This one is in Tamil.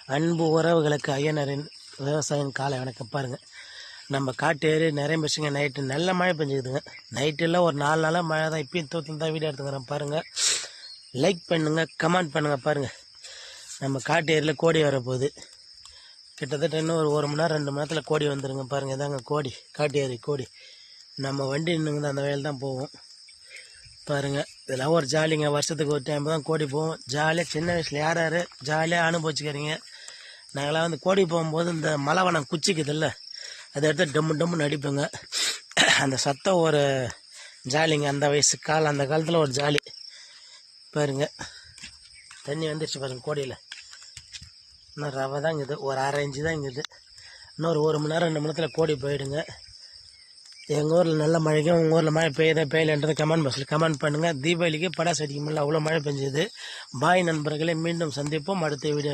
அன்பு உறவுகளுக்கு ஐயனரின் விவசாயம் காலை வணக்கம். பாருங்கள், நம்ம காட்டு ஏறி நிறைய மிஷிங்க. நைட்டு நல்ல மழை பெஞ்சுக்குதுங்க. நைட்டில் ஒரு 4 நாளாக மழை தான். இப்பயும் தூத்து தான் வீடியோ எடுத்துக்கிறேன். பாருங்கள், லைக் பண்ணுங்கள், கமெண்ட் பண்ணுங்கள். பாருங்கள், நம்ம காட்டு ஏரியில் கோடி வரப்போகுது. கிட்டத்தட்ட இன்னும் ஒரு மணி நேரம் 2 மணி நேரத்தில் கோடி வந்துடுங்க. பாருங்கள், இதாங்க கோடி, காட்டு ஏரி கோடி. நம்ம வண்டி இன்னுங்க அந்த வயல் தான் போவோம். பாருங்கள், இதெல்லாம் ஒரு ஜாலிங்க. வருஷத்துக்கு ஒரு டைம் தான் கோடி போவோம். ஜாலியாக சின்ன வயசில் யார் யார் ஜாலியாக அனுபவிச்சுக்கிறீங்க. நாங்களாம் வந்து கோடி போகும்போது இந்த மலைவனம் குச்சிக்குதில்ல, அதை எடுத்து டம்மு டம்முன்னு அடிப்போங்க. அந்த சத்தம் ஒரு ஜாலிங்க. அந்த வயசு அந்த காலத்தில் ஒரு ஜாலி. பாருங்க, தண்ணி வந்துடுச்சு பாருங்கள் கோடியில். இன்னும் ரவை தான் இங்குது, ஒரு 1/2 இன்ச்சு தான் இங்குது. இன்னொரு 1 மணி நேரம் 2 மணி நேரத்தில் கோடி போயிடுங்க. எங்கள் ஊரில் நல்ல மழைக்கும் உங்கள் ஊரில் மழை பெய்யலைன்றதை கமெண்ட் பாக்ஸில் கமெண்ட் பண்ணுங்கள். தீபாவளிக்கு படாசு அடிக்க முடியல, அவ்வளோ மழை பெஞ்சது. பாய் நண்பர்களே, மீண்டும் சந்திப்போம் அடுத்த வீடியோ.